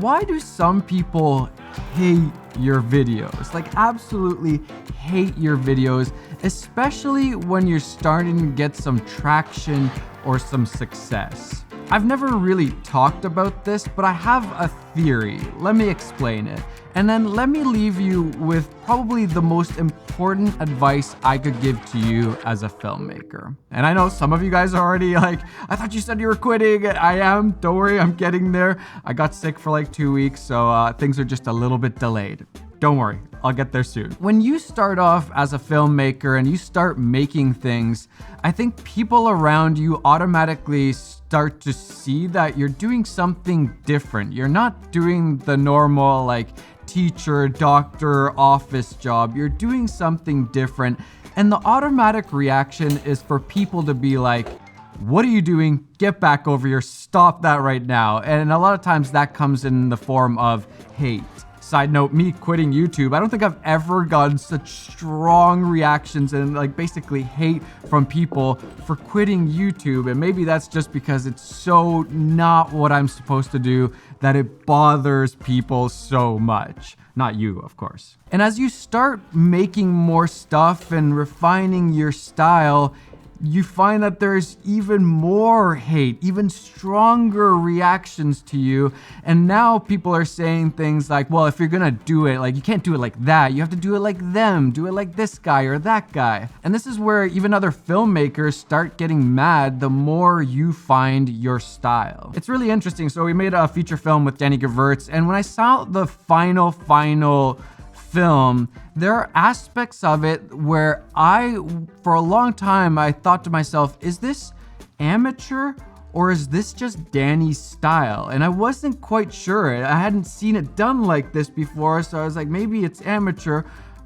why do some people hate your videos? Like absolutely hate your videos, especially when you're starting to get some traction or some success. I've never really talked about this, but I have a theory. Let me explain it. And then let me leave you with probably the most important advice I could give to you as a filmmaker. And I know some of you guys are already like, I thought you said you were quitting. I am, don't worry, I'm getting there. I got sick for like 2 weeks, so things are just a little bit delayed. Don't worry, I'll get there soon. When you start off as a filmmaker and you start making things, I think people around you automatically start to see that you're doing something different. You're not doing the normal like teacher, doctor, office job. You're doing something different. And the automatic reaction is for people to be like, what are you doing? Get back over here. Stop that right now. And a lot of times that comes in the form of hate. Side note, me quitting YouTube, I don't think I've ever gotten such strong reactions and like basically hate from people for quitting YouTube. And maybe that's just because it's so not what I'm supposed to do that it bothers people so much. Not you, of course. And as you start making more stuff and refining your style, you find that there's even more hate, even stronger reactions to you. And now people are saying things like, well, if you're gonna do it, like you can't do it like that. You have to do it like them, do it like this guy or that guy. And this is where even other filmmakers start getting mad the more you find your style. It's really interesting. So we made a feature film with Danny Gewurz, and when I saw the final film, there are aspects of it where for a long time, I thought to myself, is this amateur or is this just Danny's style? And I wasn't quite sure. I hadn't seen it done like this before, so I was like, maybe it's amateur.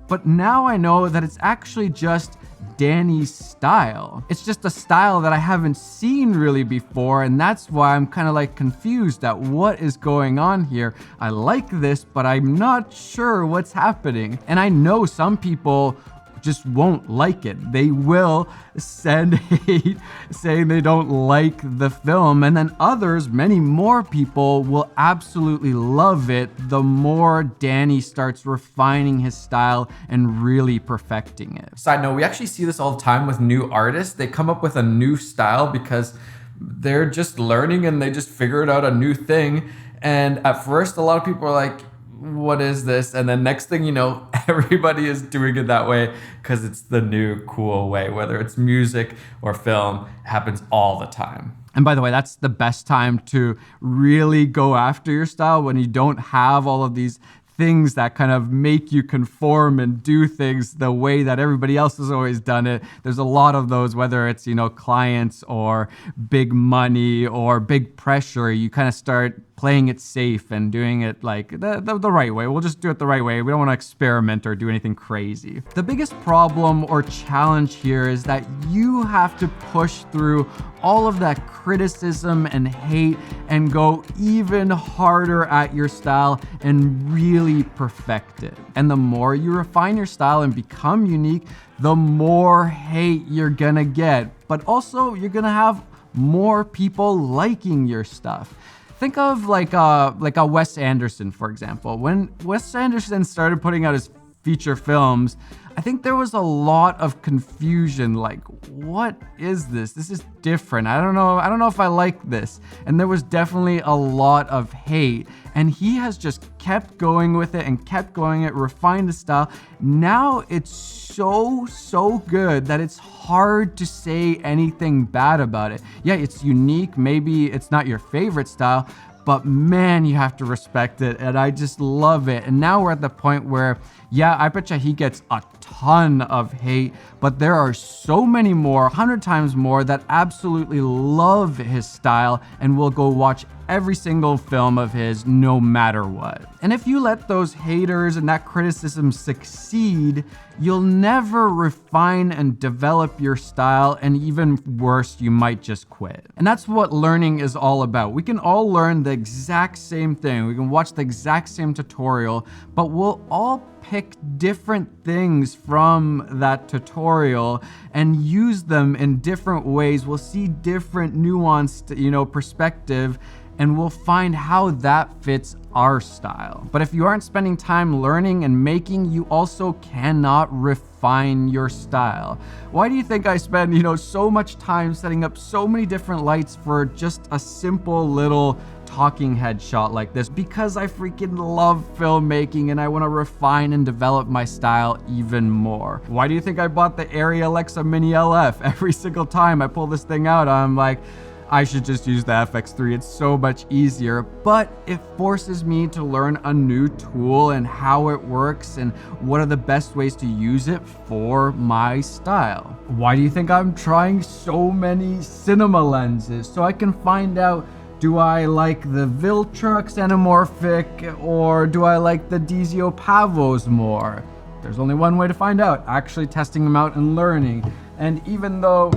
But now I know that it's actually just Danny's style. It's just a style that I haven't seen really before, and that's why I'm kind of like confused at what is going on here. I like this, but I'm not sure what's happening. And I know some people just won't like it. They will send hate saying they don't like the film, and then others, many more people, will absolutely love it the more Danny starts refining his style and really perfecting it. Side note, we actually see this all the time with new artists. They come up with a new style because they're just learning and they just figured out a new thing. And at first, a lot of people are like, what is this? And then next thing you know, everybody is doing it that way because it's the new cool way. Whether it's music or film, it happens all the time. And by the way, that's the best time to really go after your style, when you don't have all of these things that kind of make you conform and do things the way that everybody else has always done it. There's a lot of those, whether it's, clients or big money or big pressure. You kind of start playing it safe and doing it like the right way. We'll just do it the right way. We don't want to experiment or do anything crazy. The biggest problem or challenge here is that you have to push through all of that criticism and hate and go even harder at your style and really perfect it. And the more you refine your style and become unique, the more hate you're gonna get. But also, you're gonna have more people liking your stuff. Think of like a Wes Anderson, for example. When Wes Anderson started putting out his feature films, I think there was a lot of confusion, like, what is this? This is different. I don't know if I like this. And there was definitely a lot of hate. And he has just kept going with it and kept going it, refined the style. Now it's so good that it's hard to say anything bad about it. Yeah, it's unique. Maybe it's not your favorite style, but man, you have to respect it. And I just love it. And now we're at the point where, yeah, I bet you he gets a ton of hate, but there are so many more, 100 times more, that absolutely love his style and will go watch every single film of his no matter what. And if you let those haters and that criticism succeed, you'll never refine and develop your style, and even worse, you might just quit. And that's what learning is all about. We can all learn the exact same thing. We can watch the exact same tutorial, but we'll all pick different things from that tutorial and use them in different ways. We'll see different nuanced, perspective. and we'll find how that fits our style. But if you aren't spending time learning and making, you also cannot refine your style. Why do you think I spend, so much time setting up so many different lights for just a simple little talking head shot like this? Because I freaking love filmmaking and I want to refine and develop my style even more. Why do you think I bought the Arri Alexa Mini LF? Every single time I pull this thing out, I'm like, I should just use the FX3. It's so much easier, but it forces me to learn a new tool and how it works and what are the best ways to use it for my style. Why do you think I'm trying so many cinema lenses? So I can find out, do I like the Viltrox anamorphic or do I like the Dizio Pavos more? There's only one way to find out, actually testing them out and learning. And even though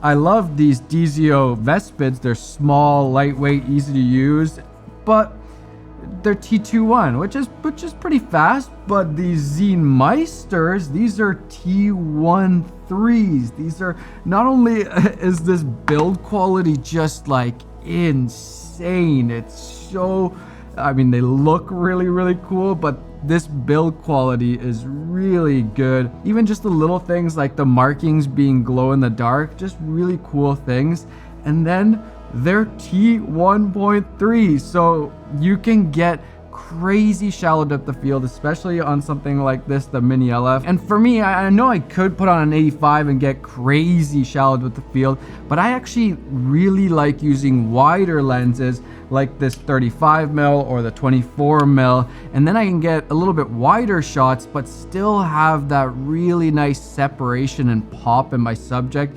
I love these Dizio Vespids, they're small, lightweight, easy to use, but they're T21, which is pretty fast. But these Zehnmeisters, these are T13s. These are, not only is this build quality just like insane, it's so, they look really, really cool, but this build quality is really good. Even just the little things like the markings being glow in the dark, just really cool things. And then they're T1.3, so you can get crazy shallow depth of field, especially on something like this, the Mini LF. And for me, I know I could put on an 85 and get crazy shallow depth of field, but I actually really like using wider lenses like this 35mm or the 24mm, and then I can get a little bit wider shots but still have that really nice separation and pop in my subject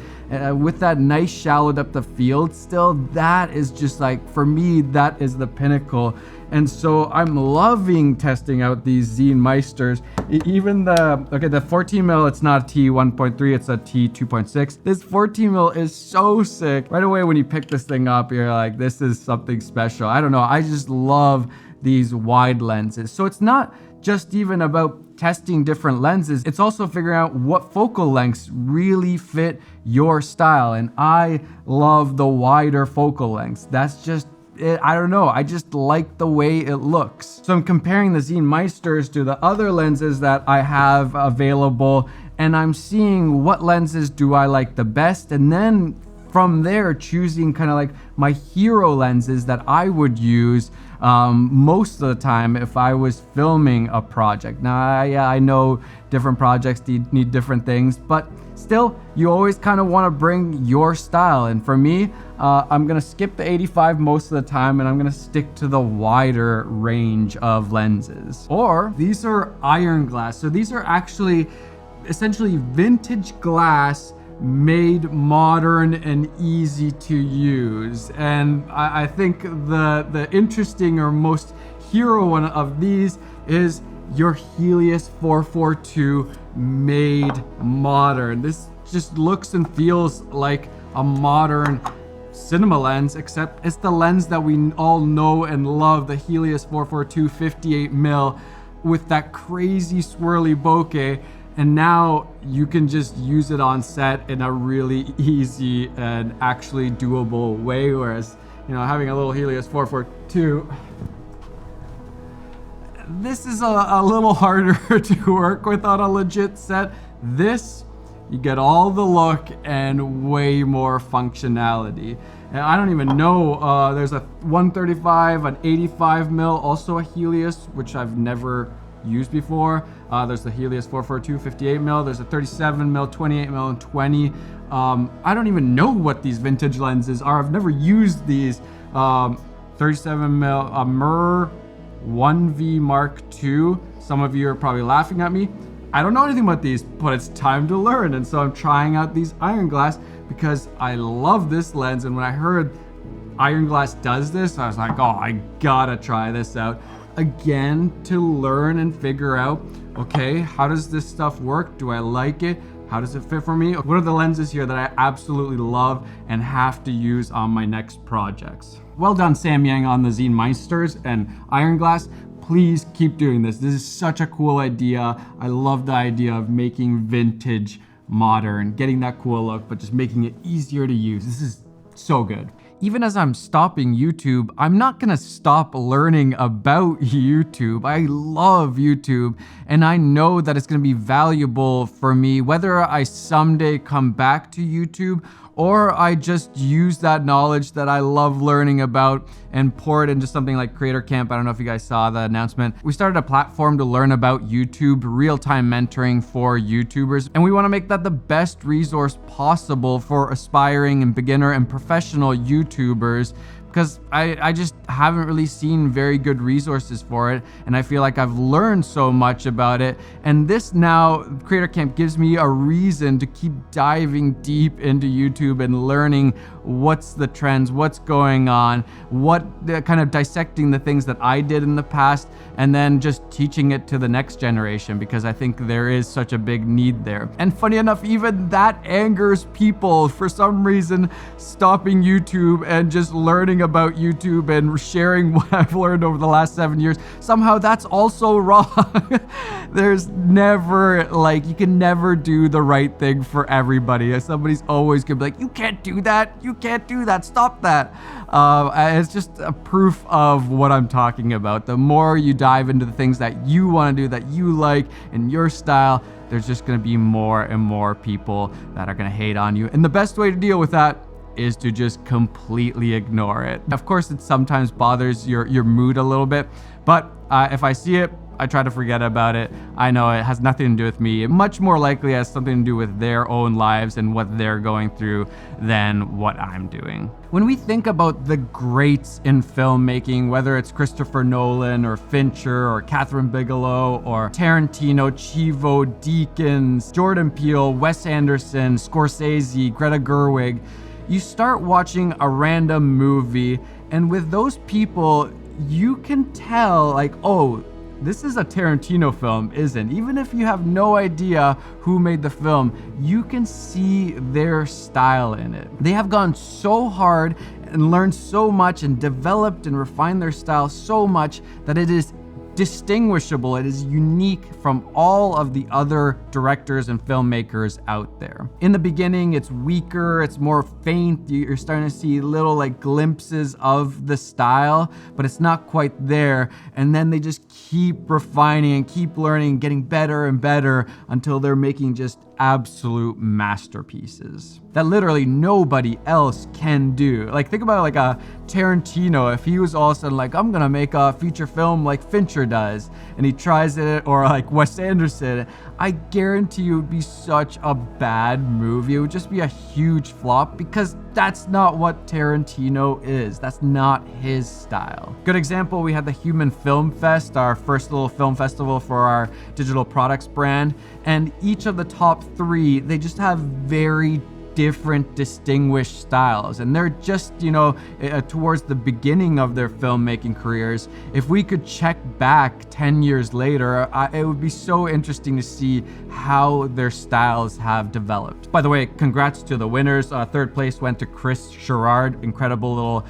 with that nice shallow depth of field. Still, that is just like, for me, that is the pinnacle. And so I'm loving testing out these Zehnmeisters. Even the 14mm, it's not a T1.3, it's a T2.6. This 14mm is so sick. Right away when you pick this thing up, you're like, this is something special. I don't know, I just love these wide lenses. So it's not just even about testing different lenses, it's also figuring out what focal lengths really fit your style. And I love the wider focal lengths. That's just I don't know, I just like the way it looks. So I'm comparing the Zehnmeisters to the other lenses that I have available, and I'm seeing what lenses do I like the best, and then from there choosing kind of like my hero lenses that I would use most of the time if I was filming a project. Now, I know different projects need different things, but still, you always kind of want to bring your style. And for me, I'm going to skip the 85 most of the time, and I'm going to stick to the wider range of lenses. Or these are iron glass. So these are actually essentially vintage glass made modern and easy to use. And I think the interesting or most hero one of these is your Helios 442 made modern. This just looks and feels like a modern cinema lens, except it's the lens that we all know and love, the Helios 442 58mm with that crazy swirly bokeh. And now you can just use it on set in a really easy and actually doable way. Whereas, having a little Helios 442, this is a little harder to work with on a legit set. This, you get all the look and way more functionality. And I don't even know, there's a 135, an 85mm, also a Helios, which I've never used before. There's the Helios 442 58mm, there's a 37mm, 28mm, and 20. I don't even know what these vintage lenses are. I've never used these. 37mm, a Mur 1V Mark II. Some of you are probably laughing at me. I don't know anything about these, but it's time to learn. And so I'm trying out these iron glass because I love this lens. And when I heard iron glass does this, I was like, oh, I gotta try this out. Again, to learn and figure out, okay, how does this stuff work? Do I like it? How does it fit for me? What are the lenses here that I absolutely love and have to use on my next projects? Well done, Sam Yang, on the Zehnmeisters and iron glass. Please keep doing this. This is such a cool idea. I love the idea of making vintage modern, getting that cool look, but just making it easier to use. This is so good. even as I'm stopping YouTube, I'm not gonna stop learning about YouTube. I love YouTube, and I know that it's gonna be valuable for me, whether I someday come back to YouTube or I just use that knowledge that I love learning about and pour it into something like Creator Camp. I don't know if you guys saw the announcement. We started a platform to learn about YouTube, real-time mentoring for YouTubers, and we wanna make that the best resource possible for aspiring and beginner and professional YouTubers, because I just haven't really seen very good resources for it, and I feel like I've learned so much about it. And this now, Creator Camp, gives me a reason to keep diving deep into YouTube and learning what's the trends, what's going on, kind of dissecting the things that I did in the past, and then just teaching it to the next generation, because I think there is such a big need there. And funny enough, even that angers people for some reason, stopping YouTube and just learning about YouTube and sharing what I've learned over the last 7 years. Somehow that's also wrong. There's never, like, you can never do the right thing for everybody. Somebody's always gonna be like, you can't do that, you can't do that, stop that. It's just a proof of what I'm talking about. The more you dive into the things that you want to do, that you like, in your style, there's just gonna be more and more people that are gonna hate on you. And the best way to deal with that is to just completely ignore it. Of course, it sometimes bothers your mood a little bit, but if I see it, I try to forget about it. I know it has nothing to do with me. It much more likely has something to do with their own lives and what they're going through than what I'm doing. When we think about the greats in filmmaking, whether it's Christopher Nolan or Fincher or Catherine Bigelow or Tarantino, Chivo, Deakins, Jordan Peele, Wes Anderson, Scorsese, Greta Gerwig, you start watching a random movie, and with those people, you can tell, like, oh, this is a Tarantino film, isn't? Even if you have no idea who made the film, you can see their style in it. They have gone so hard and learned so much and developed and refined their style so much that it is distinguishable. It is unique from all of the other directors and filmmakers out there. In the beginning, it's weaker, it's more faint. You're starting to see little like glimpses of the style, but it's not quite there. And then they just keep refining and keep learning, getting better and better until they're making just absolute masterpieces that literally nobody else can do. Like, think about like a Tarantino. If he was all of a sudden like, I'm gonna make a feature film like Fincher does, and he tries it, or like Wes Anderson, I guarantee you it would be such a bad movie. It would just be a huge flop, because that's not what Tarantino is. That's not his style. Good example, we had the Human Film Fest, our first little film festival for our digital products brand, and each of the top 3, they just have very different distinguished styles, and they're just, you know, towards the beginning of their filmmaking careers. If we could check back 10 years later, it would be so interesting to see how their styles have developed. By the way, congrats to the winners. Third place went to Chris Sherrard, incredible little,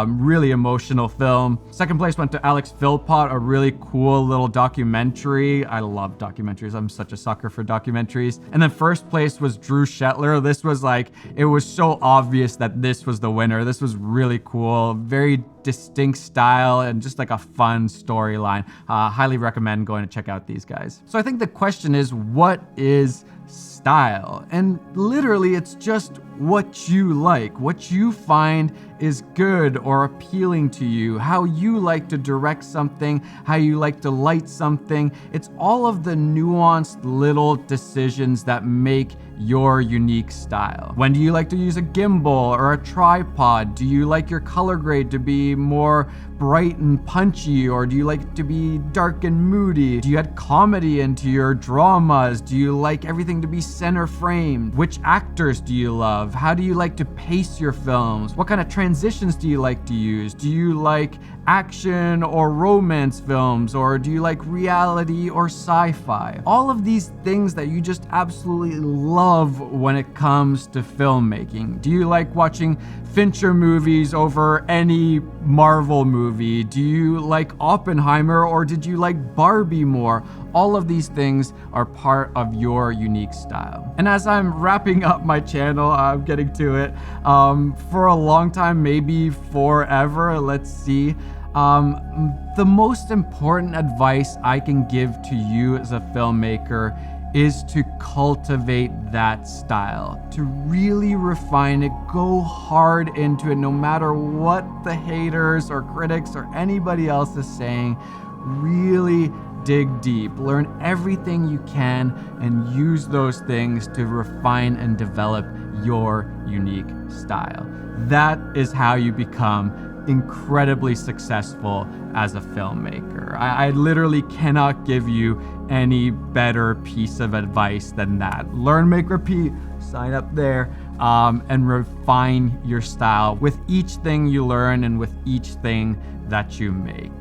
really emotional film. Second place went to Alex Philpott, a really cool little documentary. I love documentaries. I'm such a sucker for documentaries. And then first place was Drew Shetler. This was like, it was so obvious that this was the winner. This was really cool, very distinct style, and just like a fun storyline. Highly recommend going to check out these guys. So I think the question is, what is style? And literally, it's just what you like, what you find is good or appealing to you, how you like to direct something, how you like to light something. It's all of the nuanced little decisions that make your unique style. When do you like to use a gimbal or a tripod? Do you like your color grade to be more bright and punchy, or do you like it to be dark and moody? Do you add comedy into your dramas? Do you like everything to be center framed? Which actors do you love? How do you like to pace your films? What kind of transitions do you like to use? Do you like action or romance films, or do you like reality or sci-fi? All of these things that you just absolutely love when it comes to filmmaking. Do you like watching Fincher movies over any Marvel movie? Do you like Oppenheimer, or did you like Barbie more? All of these things are part of your unique style. And as I'm wrapping up my channel, I'm getting to it, for a long time, maybe forever, let's see, the most important advice I can give to you as a filmmaker is to cultivate that style, to really refine it, go hard into it, no matter what the haters or critics or anybody else is saying. Really dig deep, learn everything you can, and use those things to refine and develop your unique style. That is how you become incredibly successful as a filmmaker. I literally cannot give you any better piece of advice than that. Learn, make, repeat, sign up there, and refine your style with each thing you learn and with each thing that you make.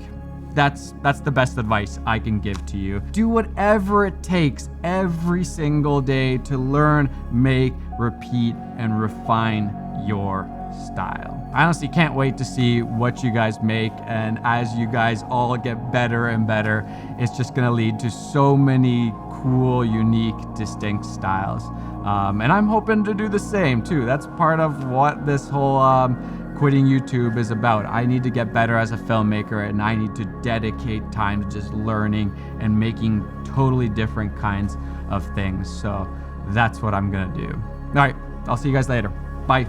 That's the best advice I can give to you. Do whatever it takes every single day to learn, make, repeat, and refine your style. I honestly can't wait to see what you guys make, and as you guys all get better and better, it's just gonna lead to so many cool, unique, distinct styles. And I'm hoping to do the same too. That's part of what this whole quitting YouTube is about. I need to get better as a filmmaker, and I need to dedicate time to just learning and making totally different kinds of things. So that's what I'm gonna do. All right, I'll see you guys later. Bye.